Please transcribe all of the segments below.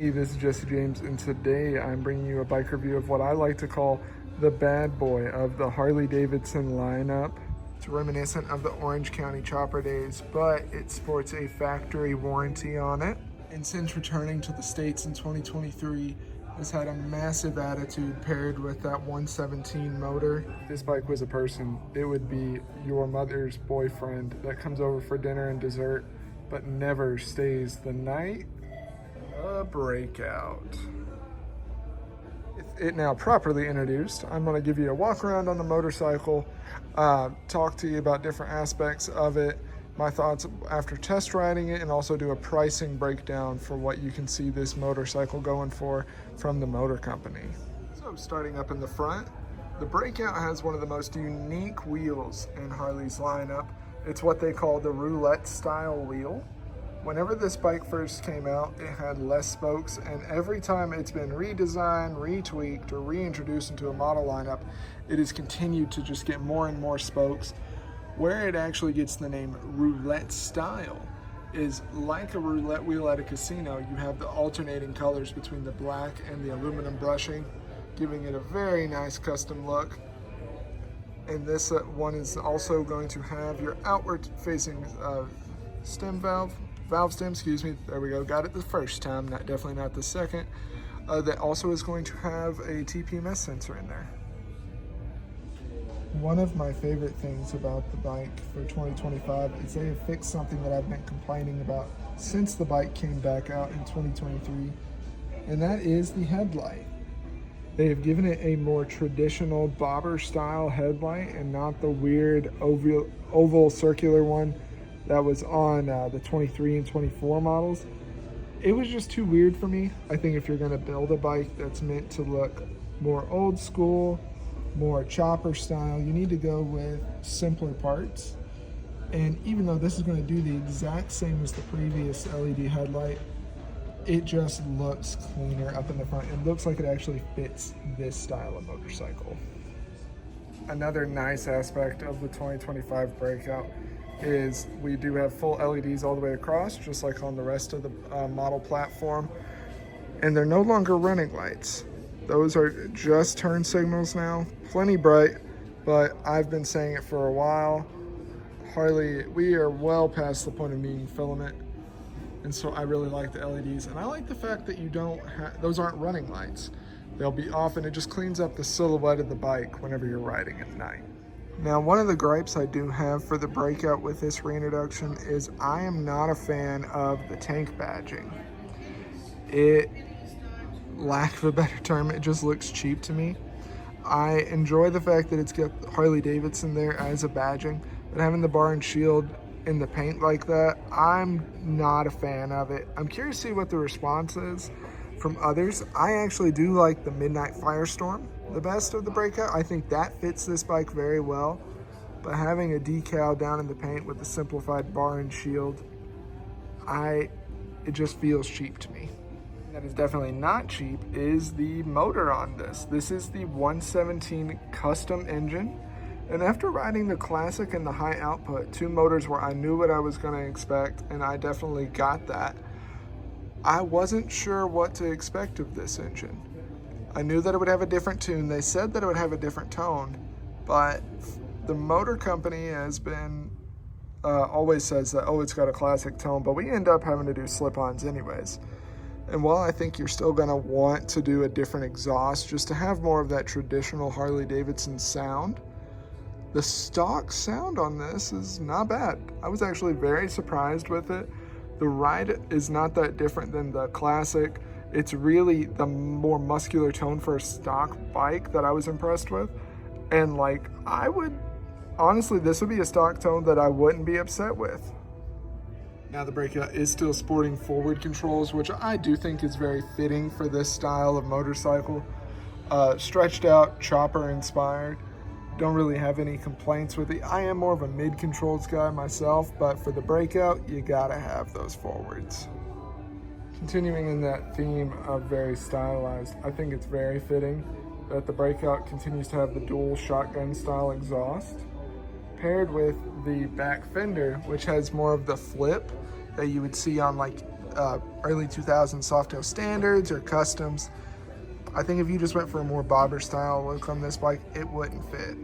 Hey, this is Jesse James, and today I'm bringing you a bike review of what I like to call the bad boy of the Harley-Davidson lineup. It's reminiscent of the Orange County Chopper days, but it sports a factory warranty on it. And since returning to the States in 2023, has had a massive attitude paired with that 117 motor. If this bike was a person, it would be your mother's boyfriend that comes over for dinner and dessert, but never stays the night. A Breakout. With it now properly introduced, I'm going to give you a walk around on the motorcycle, talk to you about different aspects of it, my thoughts after test riding it, and also do a pricing breakdown for what you can see this motorcycle going for from the motor company. So starting up in the front, the Breakout has one of the most unique wheels in Harley's lineup. It's what they call the roulette style wheel. Whenever this bike first came out, it had less spokes, and every time it's been redesigned, retweaked, or reintroduced into a model lineup, it has continued to just get more and more spokes. Where it actually gets the name roulette style is like a roulette wheel at a casino. You have the alternating colors between the black and the aluminum brushing, giving it a very nice custom look. And this one is also going to have your outward facing valve stem, excuse me, there we go, got it the first time, definitely not the second. That also is going to have a TPMS sensor in there. One of my favorite things about the bike for 2025 is they have fixed something that I've been complaining about since the bike came back out in 2023, and that is the headlight. They have given it a more traditional bobber style headlight and not the weird oval circular one that was on the 23 and 24 models. It was just too weird for me. I think if you're gonna build a bike that's meant to look more old school, more chopper style, you need to go with simpler parts. And even though this is gonna do the exact same as the previous LED headlight, it just looks cleaner up in the front. It looks like it actually fits this style of motorcycle. Another nice aspect of the 2025 Breakout is we do have full LEDs all the way across, just like on the rest of the model platform. And they're no longer running lights. Those are just turn signals now. Plenty bright, but I've been saying it for a while. Harley, we are well past the point of needing filament. And so I really like the LEDs. And I like the fact that those aren't running lights. They'll be off, and it just cleans up the silhouette of the bike whenever you're riding at night. Now, one of the gripes I do have for the Breakout with this reintroduction is I am not a fan of the tank badging. It, lack of a better term, it just looks cheap to me. I enjoy the fact that it's got Harley-Davidson there as a badging, but having the bar and shield in the paint like that, I'm not a fan of it. I'm curious to see what the response is from others. I actually do like the Midnight Firestorm the best of the Breakout. I think that fits this bike very well, but having a decal down in the paint with the simplified bar and shield, it just feels cheap to me. That is definitely not cheap is the motor on this. This is the 117 custom engine, and after riding the Classic and the high output, two motors where I knew what I was going to expect, and I definitely got that, I wasn't sure what to expect of this engine. I knew that it would have a different tune. They said that it would have a different tone, but the motor company has been, always says that, oh, it's got a classic tone, but we end up having to do slip-ons anyways. And while I think you're still gonna want to do a different exhaust just to have more of that traditional Harley-Davidson sound, the stock sound on this is not bad. I was actually very surprised with it. The ride is not that different than the Classic. It's really the more muscular tone for a stock bike that I was impressed with. And honestly, this would be a stock tone that I wouldn't be upset with. Now the Breakout is still sporting forward controls, which I do think is very fitting for this style of motorcycle. Stretched out, chopper inspired. Don't really have any complaints with it. I am more of a mid-controls guy myself, but for the Breakout, you gotta have those forwards. Continuing in that theme of very stylized, I think it's very fitting that the Breakout continues to have the dual shotgun style exhaust, paired with the back fender, which has more of the flip that you would see on like early 2000s Softail standards or customs. I think if you just went for a more bobber style look on this bike, it wouldn't fit.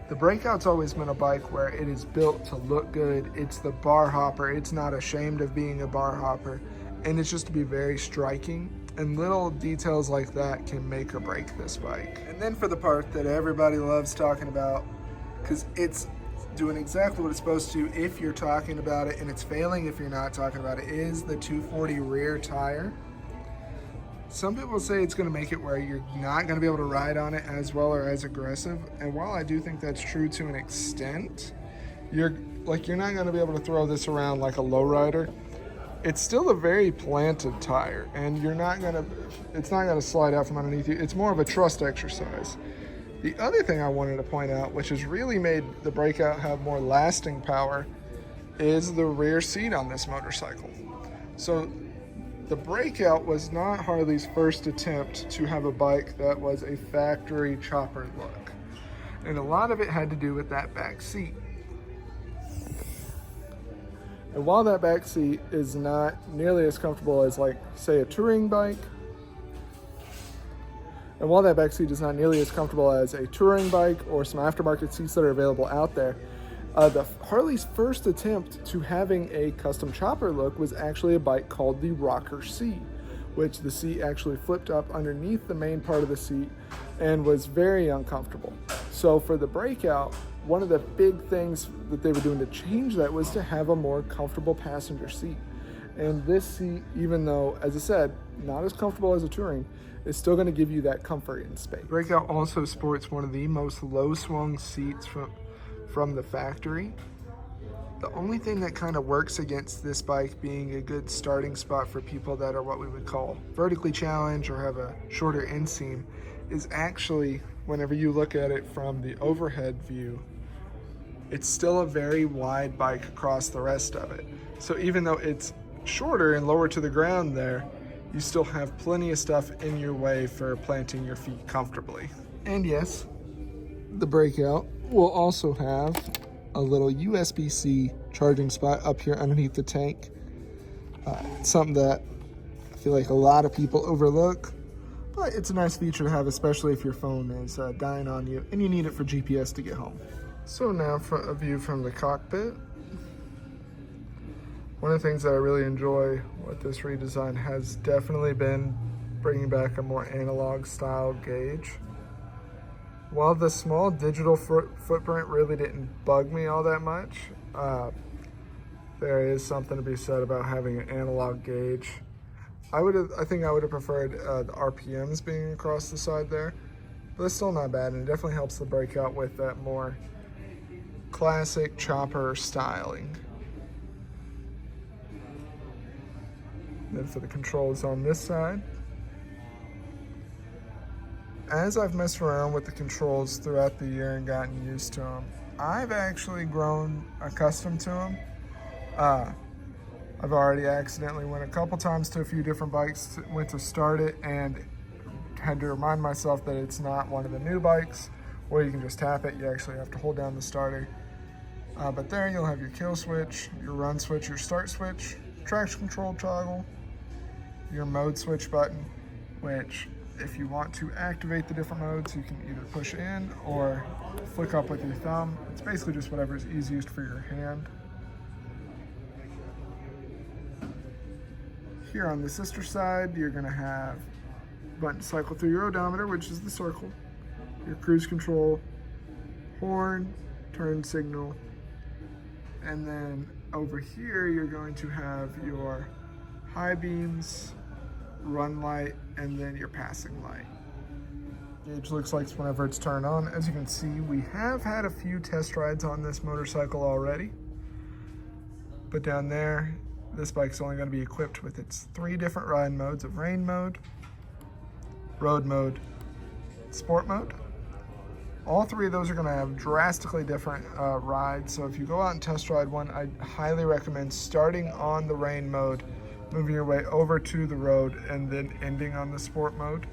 The Breakout's always been a bike where it is built to look good. It's the bar hopper. It's not ashamed of being a bar hopper. And it's just to be very striking. And little details like that can make or break this bike. And then for the part that everybody loves talking about, because it's doing exactly what it's supposed to if you're talking about it, and it's failing if you're not talking about it, is the 240 rear tire. Some people say it's going to make it where you're not going to be able to ride on it as well or as aggressive. And while I do think that's true to an extent, you're not going to be able to throw this around like a lowrider. It's still a very planted tire, and it's not going to slide out from underneath you. It's more of a trust exercise. The other thing I wanted to point out, which has really made the Breakout have more lasting power, is the rear seat on this motorcycle. So the Breakout was not Harley's first attempt to have a bike that was a factory chopper look. And a lot of it had to do with that back seat. And while that back seat is not nearly as comfortable as, like, say, a touring bike, or some aftermarket seats that are available out there, the Harley's first attempt to having a custom chopper look was actually a bike called the Rocker C, which the seat actually flipped up underneath the main part of the seat and was very uncomfortable. So for the Breakout, one of the big things that they were doing to change that was to have a more comfortable passenger seat. And this seat, even though, as I said, not as comfortable as a touring, is still going to give you that comfort and space. Breakout also sports one of the most low-swung seats from the factory. The only thing that kind of works against this bike being a good starting spot for people that are what we would call vertically challenged or have a shorter inseam is actually, whenever you look at it from the overhead view, it's still a very wide bike across the rest of it. So even though it's shorter and lower to the ground there, you still have plenty of stuff in your way for planting your feet comfortably. And yes, the Breakout will also have a little USB-C charging spot up here underneath the tank. Something that I feel like a lot of people overlook, but it's a nice feature to have, especially if your phone is dying on you and you need it for GPS to get home. So now for a view from the cockpit. One of the things that I really enjoy with this redesign has definitely been bringing back a more analog style gauge. While the small digital footprint really didn't bug me all that much, there is something to be said about having an analog gauge. I think I would have preferred the RPMs being across the side there, but it's still not bad, and it definitely helps the Breakout with that more classic chopper styling. Then for the controls on this side, as I've messed around with the controls throughout the year and gotten used to them, I've actually grown accustomed to them. I've already accidentally went a couple times to a few different bikes, went to start it and had to remind myself that it's not one of the new bikes where you can just tap it. You actually have to hold down the starter. But there you'll have your kill switch, your run switch, your start switch, traction control toggle, your mode switch button, which if you want to activate the different modes, you can either push in or flick up with your thumb. It's basically just whatever is easiest for your hand. Here on the sister side, you're going to have a button to cycle through your odometer, which is the circle, your cruise control, horn, turn signal, and then over here you're going to have your high beams, run light, and then your passing light. Gauge looks like whenever it's turned on. As you can see, we have had a few test rides on this motorcycle already, but down there, this bike's only going to be equipped with its 3 different ride modes of rain mode, road mode, sport mode. All 3 of those are going to have drastically different rides. So if you go out and test ride one, I highly recommend starting on the rain mode, moving your way over to the road, and then ending on the sport mode.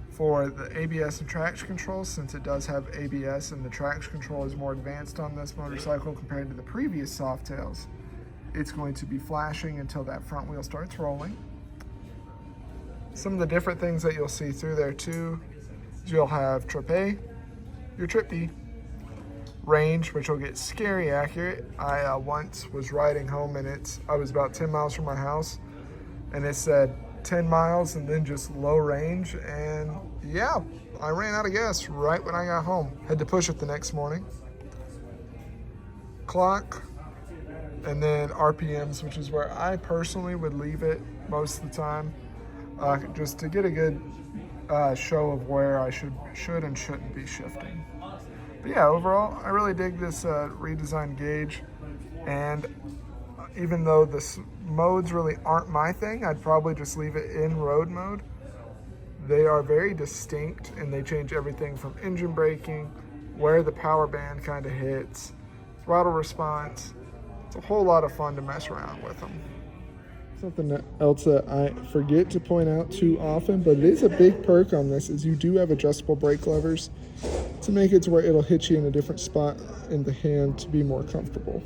For the ABS and traction control, since it does have ABS and the traction control is more advanced on this motorcycle compared to the previous Softails, it's going to be flashing until that front wheel starts rolling. Some of the different things that you'll see through there too is you'll have trip A, your trip B, range, which will get scary accurate. I once was riding home and I was about 10 miles from my house and it said 10 miles and then just low range, and yeah, I ran out of gas right when I got home. Had to push it the next morning. Clock, and then RPMs, which is where I personally would leave it most of the time, just to get a good show of where I should and shouldn't be shifting. But yeah, overall, I really dig this redesigned gauge, and even though the modes really aren't my thing, I'd probably just leave it in road mode. They are very distinct, and they change everything from engine braking, where the power band kind of hits, throttle response. It's a whole lot of fun to mess around with them. Something else that I forget to point out too often, but it is a big perk on this, is you do have adjustable brake levers to make it to where it'll hit you in a different spot in the hand to be more comfortable.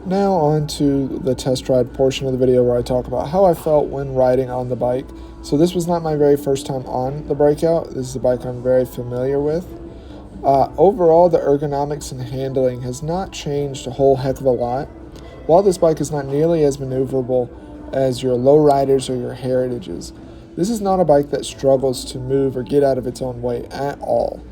Now on to the test ride portion of the video where I talk about how I felt when riding on the bike. So this was not my very first time on the Breakout. This is a bike I'm very familiar with. Overall, the ergonomics and handling has not changed a whole heck of a lot. While this bike is not nearly as maneuverable as your lowriders or your heritages, this is not a bike that struggles to move or get out of its own way at all.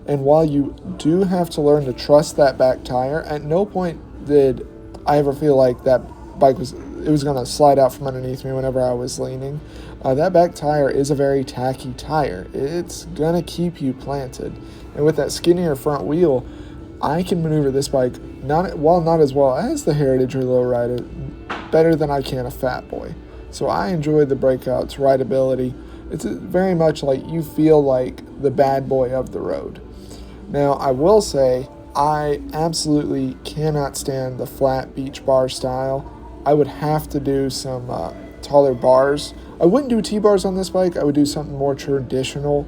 And while you do have to learn to trust that back tire, at no point did I ever feel like that bike was going to slide out from underneath me whenever I was leaning. That back tire is a very tacky tire. It's going to keep you planted. And with that skinnier front wheel, I can maneuver this bike not as well as the Heritage or Lowrider, better than I can a Fat Boy. So I enjoy the Breakout's rideability. It's very much like you feel like the bad boy of the road. Now, I will say, I absolutely cannot stand the flat beach bar style. I would have to do some taller bars. I wouldn't do T-bars on this bike. I would do something more traditional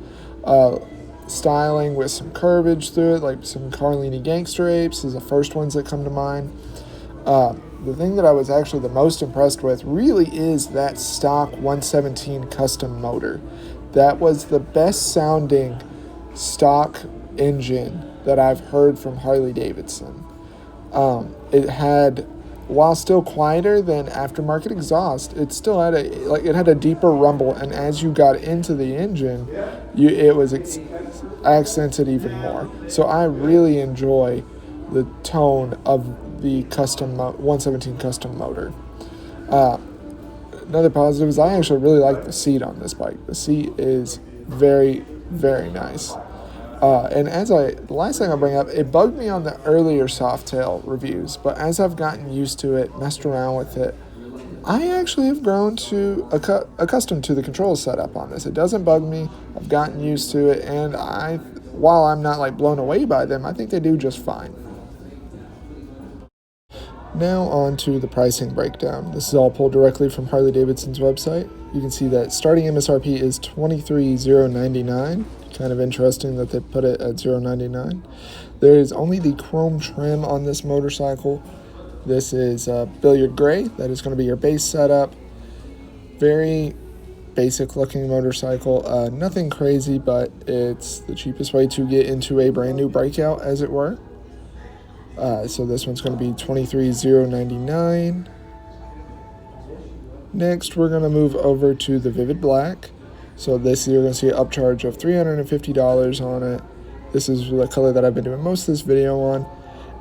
styling with some curvage through it, like some Carlini Gangster Apes is the first ones that come to mind. The thing that I was actually the most impressed with really is that stock 117 custom motor. That was the best sounding stock engine that I've heard from Harley-Davidson. It had, while still quieter than aftermarket exhaust, it still had it had a deeper rumble, and as you got into the engine, it was accented even more. So I really enjoy the tone of the custom 117 custom motor. Another positive is I actually really like the seat on this bike. The seat is very, very nice. And the last thing I'll bring up, it bugged me on the earlier Softail reviews, but as I've gotten used to it, messed around with it, I actually have grown to accustomed to the control setup on this. It doesn't bug me. I've gotten used to it, and while I'm not like blown away by them, I think they do just fine. Now on to the pricing breakdown. This is all pulled directly from Harley-Davidson's website. You can see that starting MSRP is $23,099. Kind of interesting that they put it at $0.99. There is only the chrome trim on this motorcycle. This is billiard gray. That is going to be your base setup. Very basic looking motorcycle. Nothing crazy, but it's the cheapest way to get into a brand new Breakout, as it were. So this one's going to be $23,099. Next, we're going to move over to the Vivid Black. So this, you're going to see an upcharge of $350 on it. This is the color that I've been doing most of this video on.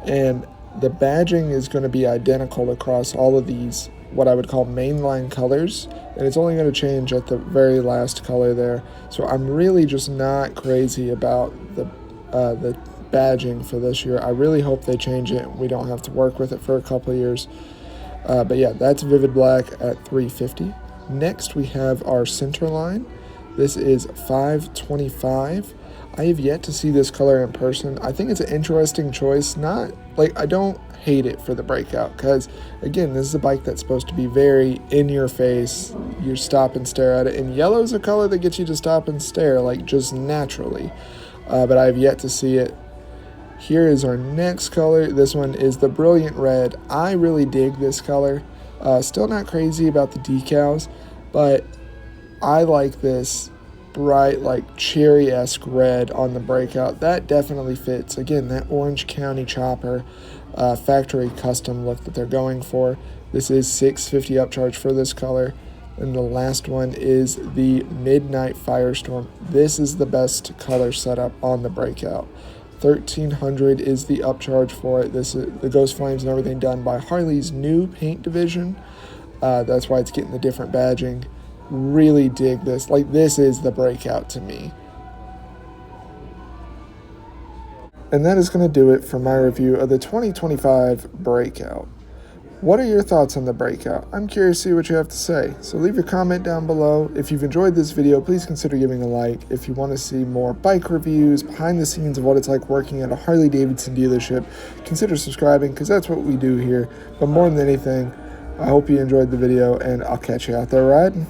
And the badging is going to be identical across all of these, what I would call mainline colors. And it's only going to change at the very last color there. So I'm really just not crazy about the badging for this year. I really hope they change it and we don't have to work with it for a couple of years. But yeah, that's Vivid Black at $350. Next, we have our center line. This is $525. I have yet to see this color in person. I think it's an interesting choice. Not like I don't hate it for the Breakout, because again, this is a bike that's supposed to be very in your face. You stop and stare at it, and yellow is a color that gets you to stop and stare, like just naturally. But I have yet to see it Here is our next color. This one is the Brilliant Red. I really dig this color. Still not crazy about the decals, but I like this bright, like cherry-esque red on the Breakout. That definitely fits. Again, that Orange County chopper factory custom look that they're going for. This is $650 upcharge for this color. And the last one is the Midnight Firestorm. This is the best color setup on the Breakout. $1,300 is the upcharge for it. This is the Ghost Flames and everything done by Harley's new paint division. That's why it's getting the different badging. Really dig this. Like, this is the Breakout to me. And that is going to do it for my review of the 2025 Breakout. What are your thoughts on the Breakout? I'm curious to see what you have to say, so leave your comment down below. If you've enjoyed this video, please consider giving a like. If you want to see more bike reviews, behind the scenes of what it's like working at a Harley-Davidson dealership, consider subscribing, because that's what we do here. But more than anything, I hope you enjoyed the video, and I'll catch you out there riding.